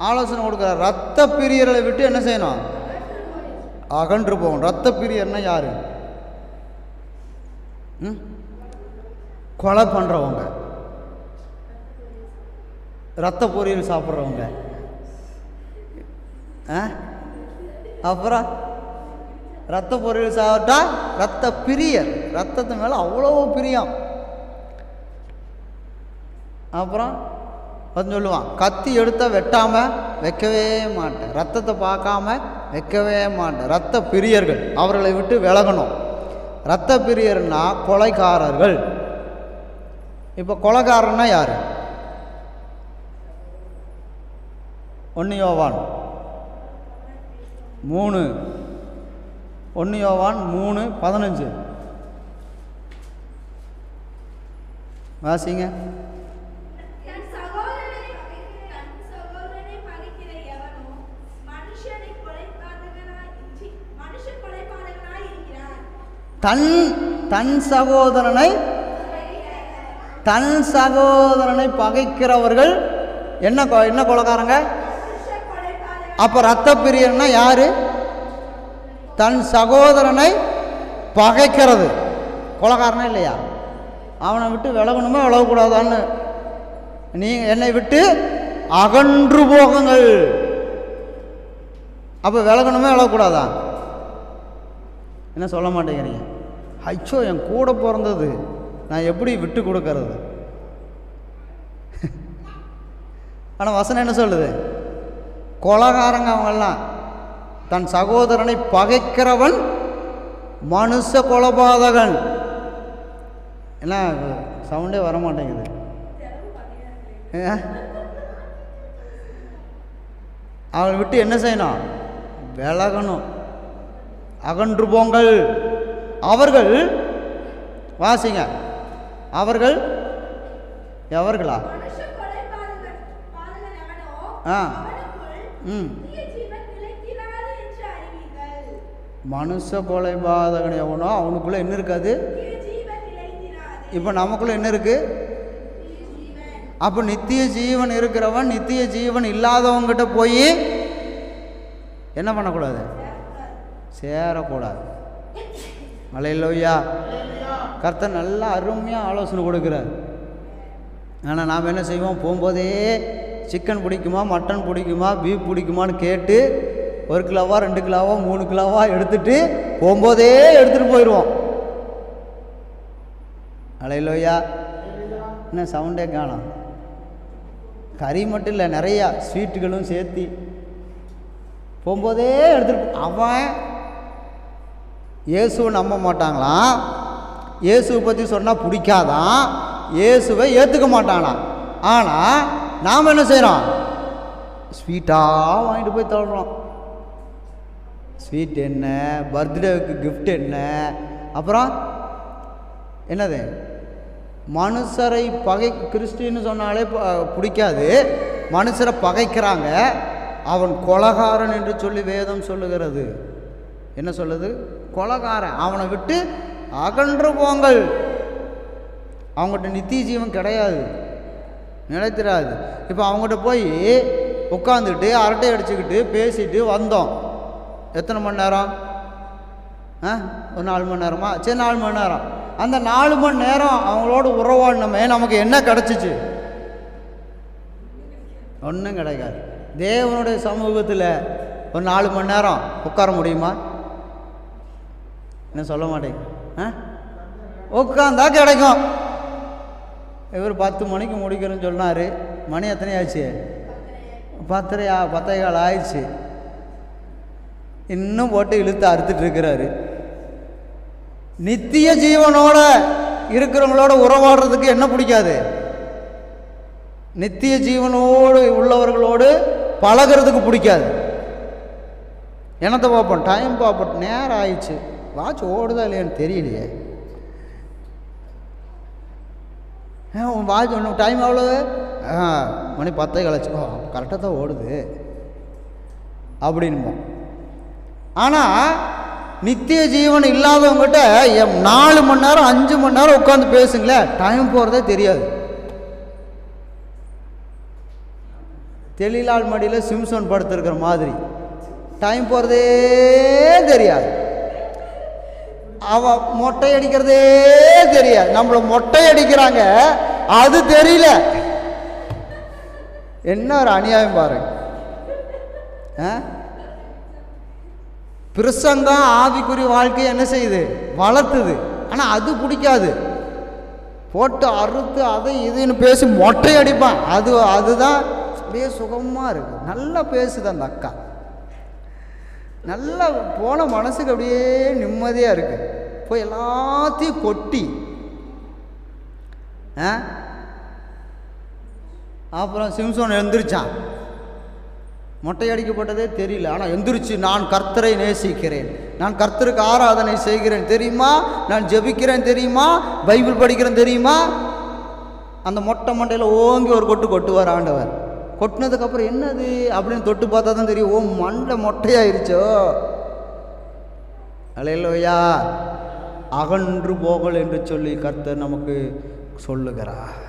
ஆலோசனை கொடுக்குறார். இரத்த பிரியர்களை விட்டு என்ன செய்யணும்? அகன்று போகணும். இரத்த பிரியர்னா யாரு? கொலை பண்ணுறவங்க, இரத்த பொரியல் சாப்பிட்றவங்க, அப்புறம் இரத்த பொரியல் சாப்பிட்டா இரத்த பிரியர், ரத்தத்து மேலே அவ்வளோ பிரியம். அப்புறம் சொல்லுவான், கத்தி எடுத்தால் வெட்டாமல் வைக்கவே மாட்டேன், ரத்தத்தை பார்க்காம வைக்கவே மாட்டேன். இரத்த பிரியர்கள் அவர்களை விட்டு விலகணும். இரத்த பிரியர்னா கொலைக்காரர்கள். இப்போ கொலைக்காரன்னா யார்? 1 யோவான் 3:15 வாசிங்க. தன் சகோதரனை பகைக்கிறவர்கள் என்ன கொலைக்காரங்க? அப்ப இரத்த பிரியர்னா யாரு? தன் சகோதரனை பகைக்கிறது கொலைக்காரனா இல்லையா? அவனை விட்டு விலகணுமா விலகக்கூடாதான்னு? நீங்க என்னை விட்டு அகன்று போகுங்கள். அப்ப விலகணுமா விலகக்கூடாதா? என்ன சொல்ல மாட்டேங்கிறீங்க? ஐயோ, என் கூட பிறந்தது, நான் எப்படி விட்டு கொடுக்கறது? ஆனால் வசனம் என்ன சொல்லுது? கொலைகாரங்க அவங்கெல்லாம். தன் சகோதரனை பகைக்கிறவன் மனுஷ கொலைபாதகன். என்ன சவுண்டே வர மாட்டேங்குது? அவளை விட்டு என்ன செய்யணும்? விலகணும். அகன்று போங்கள். அவர்கள் வாசிங்க. அவர்கள் எவர்களா? மனுஷ கொலைபாதகன் எவனோ அவனுக்குள்ள என்ன இருக்காது? இப்போ நமக்குள்ள என்ன இருக்கு? அப்போ நித்திய ஜீவன் இருக்கிறவன் நித்திய ஜீவன் இல்லாதவங்கிட்ட போய் என்ன பண்ணக்கூடாது? சேரக்கூடாது. அல்லேலூயா. கர்த்தர் நல்லா அருமையாக ஆலோசனை கொடுக்குறார். ஆனால் நாம் என்ன செய்வோம்? போகும்போதே சிக்கன் பிடிக்குமா, மட்டன் பிடிக்குமா, பீஃப் பிடிக்குமான்னு கேட்டு 1 கிலோவா 2 கிலோவா 3 கிலோவா எடுத்துட்டு போகும்போதே எடுத்துகிட்டு போயிடுவோம். அல்லேலூயா. என்ன சவுண்டே காணோம்? கறி மட்டும் இல்லை, நிறையா ஸ்வீட்டுகளும் சேர்த்து போகும்போதே எடுத்துகிட்டு. அவன் இயேசுவை நம்ப மாட்டாங்களாம். இயேசுவை பற்றி சொன்னால் பிடிக்காதான், இயேசுவை ஏற்றுக்க மாட்டாங்களாம். ஆனால் நாம் என்ன செய்கிறோம்? ஸ்வீட்டாக வாங்கிட்டு போய் தள்ளுறோம். ஸ்வீட் என்ன, பர்த்டேவுக்கு கிஃப்ட் என்ன, அப்புறம் என்னது? மனுஷரை கிறிஸ்டின்னு சொன்னாலே பிடிக்காது, மனுஷரை பகைக்கிறாங்க. அவன் கொலைகாரன் என்று சொல்லி வேதம் சொல்லுகிறது. என்ன சொல்லுது? கொலைகாரன். அவனை விட்டு அகன்று போங்கள். அவங்ககிட்ட நித்திய ஜீவன் கிடையாது, நிலைத்திராது. இப்போ அவங்ககிட்ட போய் உட்காந்துட்டு அரட்டை அடிச்சுக்கிட்டு பேசிட்டு வந்தோம். எத்தனை மணி நேரம்? ஒரு 4 மணி நேரமா? சரி, 4 மணி நேரம். அந்த 4 மணி நேரம் அவங்களோட உறவாடினமே நமக்கு என்ன கிடச்சிச்சு? ஒன்றும் கிடைக்காது. தேவனுடைய சமூகத்தில் ஒரு 4 மணி நேரம் உட்கார முடியுமா? என்ன சொல்ல மாட்டேங்க? உட்காந்தா கிடைக்கும். இவர் 10 மணிக்கு முடிக்கிறேன்னு சொன்னார். மணி எத்தனை ஆச்சு? 10:15 ஆயிடுச்சு. இன்னும் போட்டு இழுத்து அறுத்துட்டு இருக்கிறாரு. நித்திய ஜீவனோட இருக்கிறவங்களோட உறவாடுறதுக்கு என்ன பிடிக்காது? நித்திய ஜீவனோடு உள்ளவர்களோடு பழகிறதுக்கு பிடிக்காது. என்னத்தை பார்ப்போம்? டைம் பார்ப்போம். நேரம் ஆயிடுச்சு, வாட்ச் ஓடுதா இல்லையான்னு தெரியலையே. வாட்ச் ஒன்று டைம் எவ்வளவு? மணி 10 கழிச்சு. கரெக்டாக தான் ஓடுது அப்படின்போம். ஆனால் நித்திய ஜீவன் இல்லாதவங்ககிட்ட 4 மணி நேரம் 5 மணி நேரம் உட்காந்து பேசுங்களேன், டைம் போகிறதே தெரியாது. தெளிலால் மடியில் சிம்சோன் படுத்திருக்கிற மாதிரி டைம் போகிறதே தெரியாது. அவன் மொட்டை அடிக்கிறதே தெரியாது. நம்மளை மொட்டை அடிக்கிறாங்க, அது தெரியல. என்ன ஒரு அநியாயம் பாருங்க. பிரசங்கம் ஆவிக்குரிய வாழ்க்கையை என்ன செய்யுது? வளர்த்துது. ஆனால் அது பிடிக்காது. போட்டு அறுத்து அதை இதுன்னு பேசி மொட்டை அடிப்பான். அதுதான் அப்படியே சுகமாக இருக்குது. நல்லா பேசுது அந்த அக்கா, நல்லா போன மனசுக்கு அப்படியே நிம்மதியாக இருக்குது. போய் எல்லாத்தையும் கொட்டி அப்புறம் சிம்சோன் எழுந்திரிச்சான். மொட்டை அடிக்கப்பட்டதே தெரியல, ஆனால் எந்திரிச்சு நான் கர்த்தரை நேசிக்கிறேன், நான் கர்த்தருக்கு ஆராதனை செய்கிறேன் தெரியுமா, நான் ஜெபிக்கிறேன் தெரியுமா, பைபிள் படிக்கிறேன் தெரியுமா. அந்த மொட்டை மண்டையில் ஓங்கி ஒரு கொட்டுவார் ஆண்டவர். கொட்டினதுக்கப்புறம் என்னது அப்படின்னு தொட்டு பார்த்தா தான் தெரியும், ஓ மண்டை மொட்டையாயிருச்சோ. அல்லேலூயா. அகன்று போகல் என்று சொல்லி கர்த்தர் நமக்கு சொல்லுகிறார்.